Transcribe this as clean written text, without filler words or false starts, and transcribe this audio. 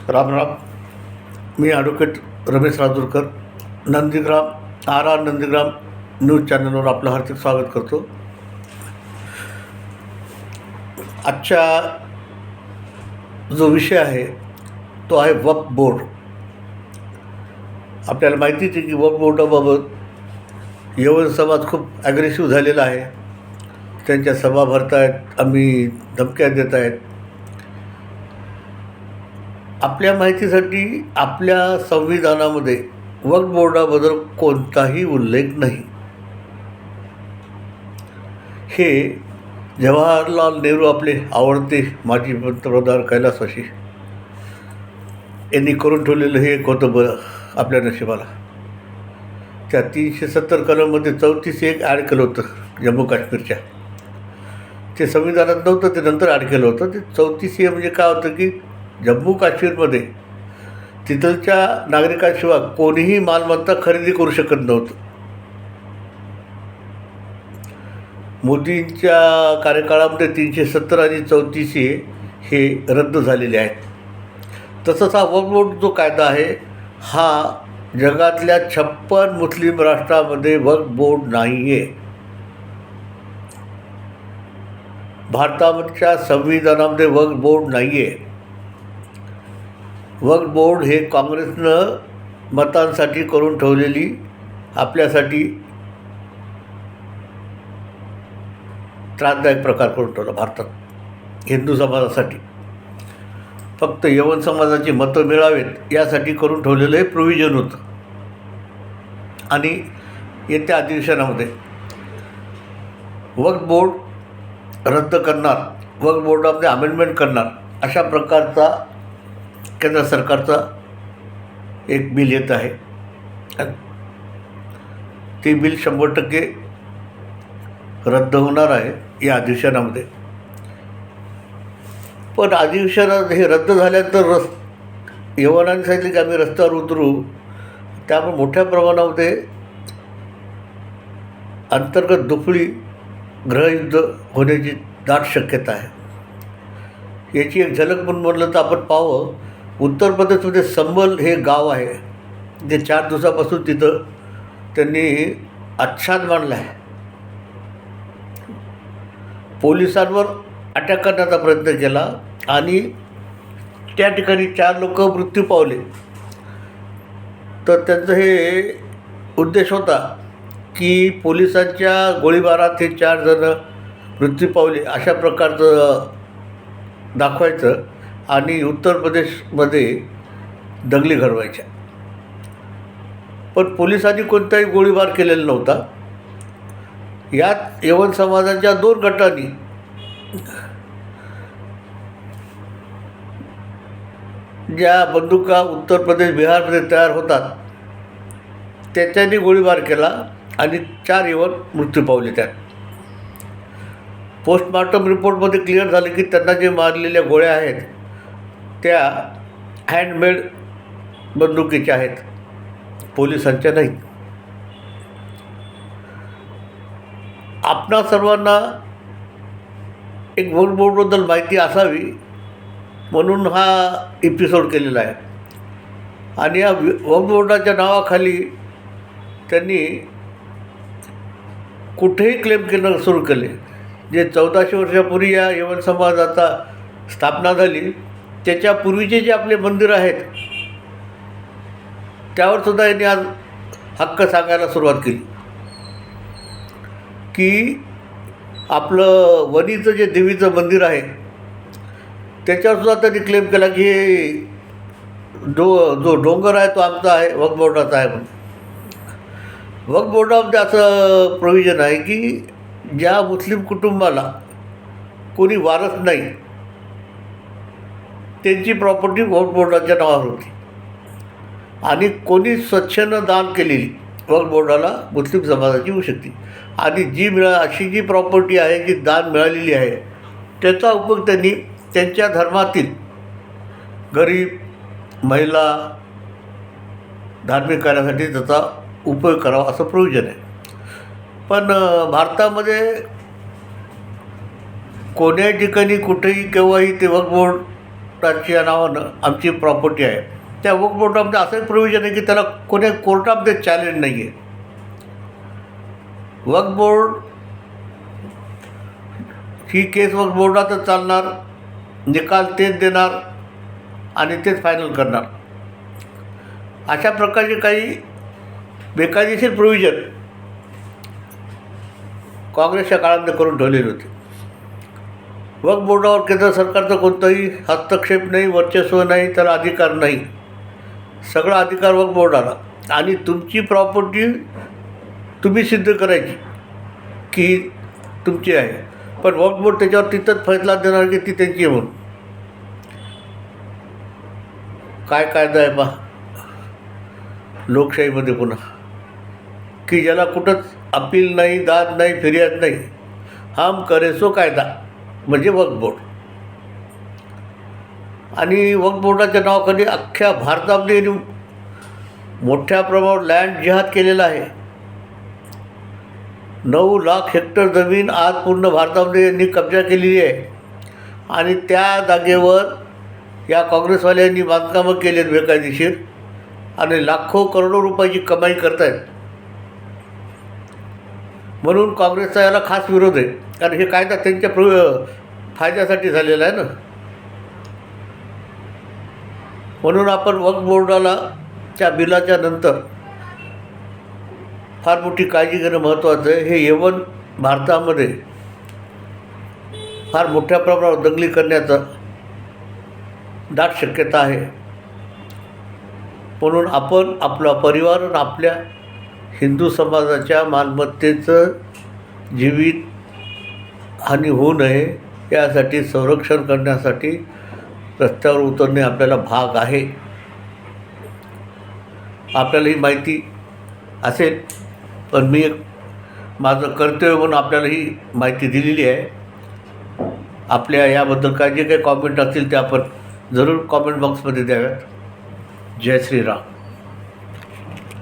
राम राम. मी ॲडव्होकेट रमेश राजूरकर, नंदीग्राम आर नंदीग्राम न्यूज चॅनलवर आपलं हार्दिक स्वागत करतो. आजच्या जो विषय आहे तो आहे वक्फ बोर्ड. आपल्याला माहितीच आहे की वक्फ बोर्डाबाबत यवन समाज खूप ॲग्रेसिव्ह झालेला आहे. त्यांच्या सभा भरत आहेत, आम्ही धमक्या देत आहेत. आपल्या माहितीसाठी आपल्या संविधानामध्ये वक्फ बोर्डाबद्दल कोणताही उल्लेख नाही. हे जवाहरलाल नेहरू, आपले आवडते माजी पंतप्रधान कैलासवासी, यांनी करून ठेवलेलं हे एक होतं बरं आपल्या नशिबाला. त्या 370 कलममध्ये 34 ॲड केलं होतं जम्मू काश्मीरच्या. ते संविधानात नव्हतं, ते नंतर ॲड केलं होतं. ते 34 म्हणजे काय होतं की जम्मू काश्मीरमध्ये तिथलच्या नागरिकांशिवाय कोणीही मालमत्ता खरेदी करू शकत नव्हतं. मोदींच्या कार्यकाळामध्ये 370 आणि 34 हे रद्द झालेले आहेत. तसंच हा वक्फ बोर्ड जो कायदा आहे हा जगातल्या 56 मुस्लिम राष्ट्रामध्ये वक्फ बोर्ड नाही आहे. भारताच्या संविधानामध्ये वक्फ बोर्ड नाही आहे. वक्फ बोर्ड हे काँग्रेसनं मतांसाठी करून ठेवलेली, आपल्यासाठी त्रासदायक प्रकार करून ठेवला भारतात. हिंदू समाजासाठी फक्त यवन समाजाची मतं मिळावेत यासाठी करून ठेवलेलं हे प्रोव्हिजन होतं. आणि येत्या अधिवेशनामध्ये वक्फ बोर्ड रद्द करणार, वक्फ बोर्डामध्ये अमेंडमेंट करणार अशा प्रकारचा केंद्र सरकारचा एक बिल येत आहे. ते बिल 100% रद्द होणार आहे या अधिवेशनामध्ये. पण अधिवेशनात हे रद्द झाल्यानंतर यवनांनी सांगितले की आम्ही रस्त्यावर उतरू. त्यामुळे मोठ्या प्रमाणामध्ये अंतर्गत दुफळी, गृहयुद्ध होण्याची दाट शक्यता आहे. याची एक झलक म्हणून म्हटलं तर आपण पाहावं, उत्तर प्रदेशमध्ये संबल हे गाव आहे जे 4 दिवसापासून तिथं त्यांनी आच्छाद मांडला आहे. पोलिसांवर अटॅक करण्याचा प्रयत्न केला आणि त्या ठिकाणी 4 लोक मृत्यू पावले. तर त्यांचं हे उद्देश होता की पोलिसांच्या गोळीबारात हे 4 जण मृत्यू पावले अशा प्रकारचं दाखवायचं आणि उत्तर प्रदेशमध्ये दंगली घडवायच्या. पण पोलिसांनी कोणताही गोळीबार केलेला नव्हता. यात यवन समाजाच्या 2 गटांनी ज्या बंदुका उत्तर प्रदेश, बिहारमध्ये तयार होतात त्याच्यानी गोळीबार केला आणि 4 यवन मृत्यू पावले. त्यात पोस्टमॉर्टम रिपोर्टमध्ये क्लिअर झालं की त्यांना जे मारलेल्या गोळ्या आहेत त्या हँडमेड बंदुकीच्या आहेत, पोलिसांच्या नाहीत. आपणा सर्वांना एक वक्फ बोर्डबद्दल माहिती असावी म्हणून हा एपिसोड केलेला आहे. आणि या वक्फ बोर्डाच्या नावाखाली त्यांनी कुठेही क्लेम केलं सुरू केले. जे 1400 वर्षापूर्वी या यवन समाजाचा स्थापना झाली त्याच्यापूर्वीचे जे आपले मंदिर आहेत त्यावरसुद्धा यांनी आज हक्क सांगायला सुरुवात केली की आपलं वणीचं जे देवीचं मंदिर आहे त्याच्यावरसुद्धा त्यांनी क्लेम केला की जो डोंगर आहे तो आमचा आहे, वक्फ बोर्डाचा आहे म्हणून. वक्फ बोर्डामध्ये असं प्रोव्हिजन आहे की ज्या मुस्लिम कुटुंबाला कोणी वारस नाही त्यांची प्रॉपर्टी वक्फ बोर्डाच्या नावावर होती आणि कोणी स्वच्छेनं दान केलेली वक्फ बोर्डाला मुस्लिम समाजाची होऊ शकते. आणि अशी जी प्रॉपर्टी आहे जी दान मिळालेली आहे त्याचा उपयोग त्यांनी त्यांच्या धर्मातील गरीब, महिला, धार्मिक कार्यासाठी त्याचा उपयोग करावा असं प्रोव्हिजन आहे. पण भारतामध्ये कोण्याही ठिकाणी कुठेही केव्हाही ते वक्फ बोर्ड बोर्डाच्या नावानं आमची प्रॉपर्टी आहे. त्या वक्फ बोर्डामध्ये असं एक प्रोव्हिजन आहे की त्याला कोणी कोर्टामध्ये चॅलेंज नाही आहे. वक्फ बोर्ड ही केस वक्फ बोर्डातच चालणार, निकाल तेच देणार आणि तेच फायनल करणार. अशा प्रकारचे काही बेकायदेशीर प्रोव्हिजन काँग्रेसच्या काळामध्ये करून ठेवलेले होते. वक्फ बोर्डावर केंद्र सरकारचा कोणताही हस्तक्षेप नाही, वर्चस्व नाही, त्याला अधिकार नाही. सगळा अधिकार वक्फ बोर्डाला. आणि तुमची प्रॉपर्टी तुम्ही सिद्ध करायची की तुमची आहे, पण वक्फ बोर्ड त्याच्यावर तिथंच फैसला देणार की ती त्यांची आहे म्हणून. काय कायदा आहे पहा लोकशाहीमध्ये पुन्हा, की ज्याला कुठंच अपील नाही, दाद नाही, फिर्याद नाही. हम करे सो कायदा म्हणजे वक्फ बोर्ड. आणि वक्फ बोर्डाच्या नावाखाली अख्ख्या भारतामध्ये मोठ्या प्रमाणावर लँड जिहाद केलेला आहे. 9 लाख हेक्टर जमीन आज पूर्ण भारतामध्ये यांनी कब्जा केलेली आहे. आणि त्या जागेवर या काँग्रेसवाल्यांनी बांधकामं केली आहेत बेकायदेशीर आणि लाखो करोडो रुपयाची कमाई करत आहेत. म्हणून काँग्रेसचा याला खास विरोध आहे, कारण हे कायदा त्यांच्या फायद्यासाठी झालेला आहे ना. म्हणून आपण वक्फ बोर्डाला त्या बिलाच्या नंतर फार मोठी काळजी घेणं महत्त्वाचं आहे. हे एवन भारतामध्ये फार मोठ्या प्रमाणावर दंगली करण्याचं दाट शक्यता आहे. म्हणून आपण आपला परिवार आणि आपल्या हिंदू समाजाच्या मालमत्तेचं जीवित हानी होऊ नये यासाठी संरक्षण करण्यासाठी रस्त्यावर उतरणे आपल्याला भाग आहे. आपल्याला ही माहिती असेल, पण मी एक माझं कर्तव्य म्हणून आपल्याला ही माहिती दिलेली आहे. आपल्या याबद्दल काय जे काही कॉमेंट असतील ते आपण जरूर कॉमेंट बॉक्समध्ये द्याव्यात. जय श्रीराम.